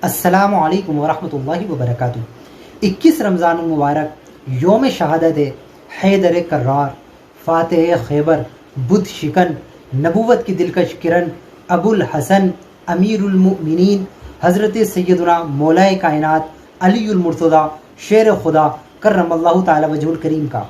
السلام علیکم ورحمۃ اللہ وبرکاتہ۔ 21 رمضان المبارک یوم شہادت حیدر کرار، فاتح خیبر، بدھ شکن، نبوت کی دلکش کرن، ابو الحسن امیر المؤمنین حضرت سیدنا مولائے کائنات علی المرتضیٰ شیر خدا کرم اللہ تعالی وجہ الکریم کا۔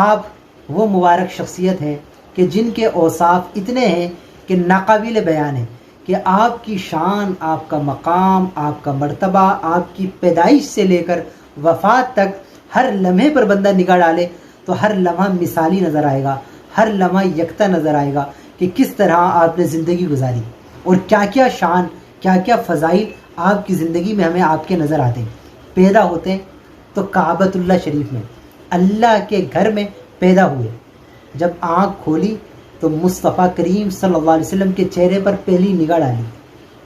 آپ وہ مبارک شخصیت ہیں کہ جن کے اوصاف اتنے ہیں کہ ناقابل بیان ہیں، کہ آپ کی شان، آپ کا مقام، آپ کا مرتبہ، آپ کی پیدائش سے لے کر وفات تک ہر لمحے پر بندہ نگاہ ڈالے تو ہر لمحہ مثالی نظر آئے گا، ہر لمحہ یکتا نظر آئے گا کہ کس طرح آپ نے زندگی گزاری اور کیا کیا شان، کیا کیا فضائل آپ کی زندگی میں ہمیں آپ کے نظر آتے ہیں۔ پیدا ہوتے ہیں تو کعبۃ اللہ شریف میں، اللہ کے گھر میں پیدا ہوئے، جب آنکھ کھولی تو مصطفیٰ کریم صلی اللہ علیہ وسلم کے چہرے پر پہلی نگاہ ڈالی۔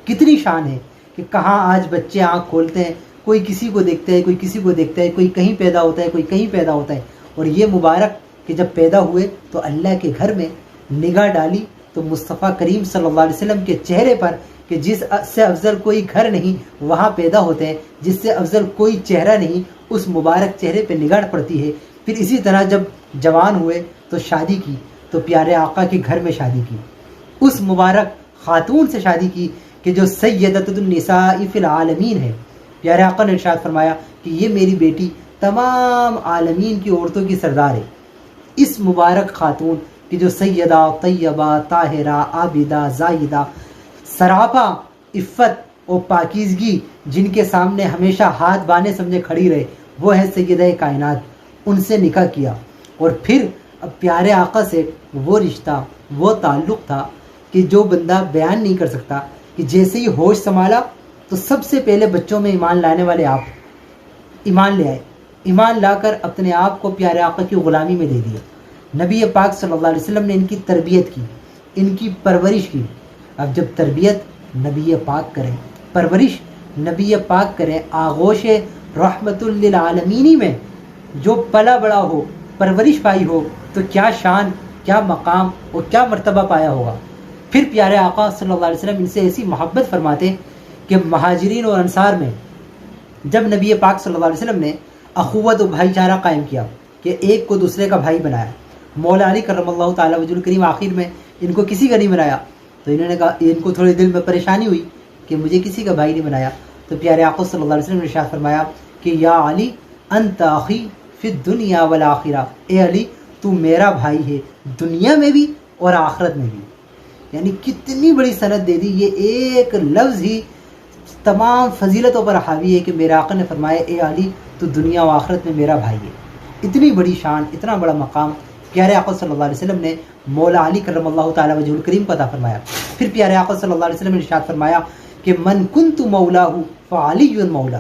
کتنی شان ہے کہ کہاں آج بچے آنکھ کھولتے ہیں، کوئی کسی کو دیکھتا ہے، کوئی کسی کو دیکھتا ہے، کوئی کہیں پیدا ہوتا ہے، کوئی کہیں پیدا ہوتا ہے، اور یہ مبارک کہ جب پیدا ہوئے تو اللہ کے گھر میں نگاہ ڈالی تو مصطفیٰ کریم صلی اللہ علیہ وسلم کے چہرے پر، کہ جس سے افضل کوئی گھر نہیں وہاں پیدا ہوتے ہیں، جس سے افضل کوئی چہرہ نہیں اس مبارک چہرے پہ نگاہ پڑتی ہے۔ پھر اسی طرح جب جوان ہوئے تو شادی کی، تو پیارے آقا کے گھر میں شادی کی، اس مبارک خاتون سے شادی کی کہ جو سیدۃ النساء فی العالمین ہے۔ پیارے آقا نے ارشاد فرمایا کہ یہ میری بیٹی تمام عالمین کی عورتوں کی سردار ہے۔ اس مبارک خاتون کہ جو سیدہ، طیبہ، طاہرہ، عابدہ، زاہدہ، سراپا عفت و پاکیزگی، جن کے سامنے ہمیشہ ہاتھ بانے سمجھے کھڑی رہے، وہ ہے سیدہ کائنات، ان سے نکاح کیا۔ اور پھر اب پیارے آقا سے وہ رشتہ، وہ تعلق تھا کہ جو بندہ بیان نہیں کر سکتا، کہ جیسے ہی ہوش سنبھالا تو سب سے پہلے بچوں میں ایمان لانے والے آپ ایمان لے آئے، ایمان لا کر اپنے آپ کو پیارے آقا کی غلامی میں دے دیا۔ نبی پاک صلی اللہ علیہ وسلم نے ان کی تربیت کی، ان کی پرورش کی۔ اب جب تربیت نبی پاک کریں، پرورش نبی پاک کریں، آغوش رحمت للعالمینی میں جو پلا بڑا ہو، پرورش پائی ہو، تو کیا شان، کیا مقام اور کیا مرتبہ پایا ہوگا۔ پھر پیارے آقا صلی اللہ علیہ وسلم ان سے ایسی محبت فرماتے کہ مہاجرین اور انصار میں جب نبی پاک صلی اللہ علیہ وسلم نے اخوت و بھائی چارہ قائم کیا کہ ایک کو دوسرے کا بھائی بنایا، مولا علی کرم اللہ تعالی وجہ الکریم آخر میں ان کو کسی کا نہیں بنایا، تو انہوں نے کہا، ان کو تھوڑے دل میں پریشانی ہوئی کہ مجھے کسی کا بھائی نہیں بنایا، تو پیارے آقا صلی اللہ علیہ وسلم نے ارشاد فرمایا کہ یا علی انت اخی فی الدنیا والآخرہ، اے علی تو میرا بھائی ہے دنیا میں بھی اور آخرت میں بھی۔ یعنی کتنی بڑی سند دے دی، یہ ایک لفظ ہی تمام فضیلتوں پر حاوی ہے کہ میرے آقا نے فرمایا اے علی تو دنیا و آخرت میں میرا بھائی ہے۔ اتنی بڑی شان، اتنا بڑا مقام پیارے آقا صلی اللہ علیہ وسلم نے مولا علی کرم اللہ تعالی وجہ الکریم کو عطا فرمایا۔ پھر پیارے آقا صلی اللہ علیہ وسلم نے ارشاد فرمایا کہ من کنت مولاہ فعلی مولا،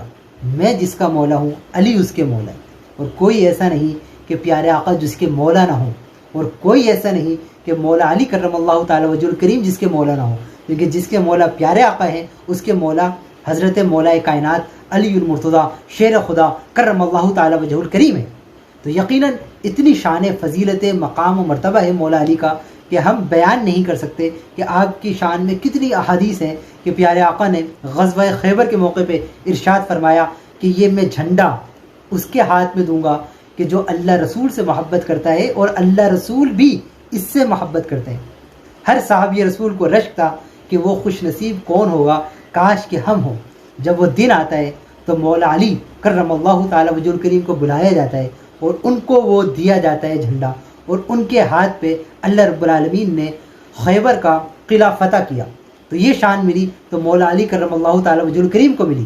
میں جس کا مولا ہوں علی اس کے مولا ہے، اور کوئی ایسا نہیں کہ پیارے آقا جس کے مولا نہ ہوں، اور کوئی ایسا نہیں کہ مولا علی کرم اللہ تعالی وجہ الکریم جس کے مولا نہ ہوں، کیونکہ جس کے مولا پیارے آقا ہیں اس کے مولا حضرت مولائے کائنات علی المرتضیٰ شیر خدا کرم اللہ تعالی وجہ الکریم ہے۔ تو یقیناً اتنی شان، فضیلت، مقام و مرتبہ ہے مولا علی کا کہ ہم بیان نہیں کر سکتے کہ آپ کی شان میں کتنی احادیث ہیں کہ پیارے آقا نے غزوہ خیبر کے موقع پہ ارشاد فرمایا کہ یہ میں جھنڈا اس کے ہاتھ میں دوں گا کہ جو اللہ رسول سے محبت کرتا ہے اور اللہ رسول بھی اس سے محبت کرتے ہیں۔ ہر صحابی رسول کو رشک تھا کہ وہ خوش نصیب کون ہوگا، کاش کہ ہم ہوں۔ جب وہ دن آتا ہے تو مولا علی کرم اللہ تعالی وجہ الکریم کو بلایا جاتا ہے اور ان کو وہ دیا جاتا ہے جھنڈا، اور ان کے ہاتھ پہ اللہ رب العالمین نے خیبر کا قلعہ فتح کیا، تو یہ شان ملی تو مولا علی کرم اللہ تعالی وجہ الکریم کو ملی۔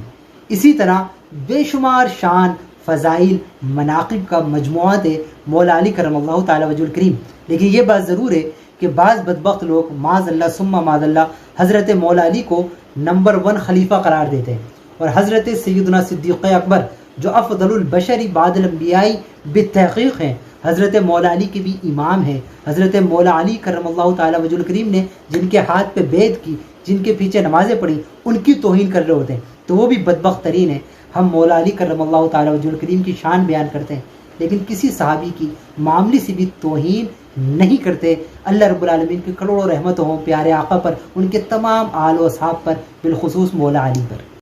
اسی طرح بے شمار شان، فضائل، مناقب کا مجموعہ ہے مولا علی کرم اللہ تعالی وجہ الکریم۔ لیکن یہ بات ضرور ہے کہ بعض بدبخت لوگ معاذ اللہ ثم معاذ اللہ حضرت مولا علی کو نمبر 1 خلیفہ قرار دیتے ہیں، اور حضرت سیدنا صدیق اکبر جو افضل البشر بعد الانبیاء بالتحقیق ہیں، حضرت مولا علی کے بھی امام ہیں، حضرت مولا علی کرم اللہ تعالی وجہ الکریم نے جن کے ہاتھ پہ بیعت کی، جن کے پیچھے نمازیں پڑھی، ان کی توہین کر رہے ہوتے ہیں، تو وہ بھی بدبخت ترین ہیں۔ ہم مولا علی کرم اللہ تعالی وجہ الکریم کی شان بیان کرتے ہیں، لیکن کسی صحابی کی معاملی سے بھی توہین نہیں کرتے۔ اللہ رب العالمین کی کروڑوں رحمتوں ہوں پیارے آقا پر، ان کے تمام آل و اصحاب پر، بالخصوص مولا علی پر۔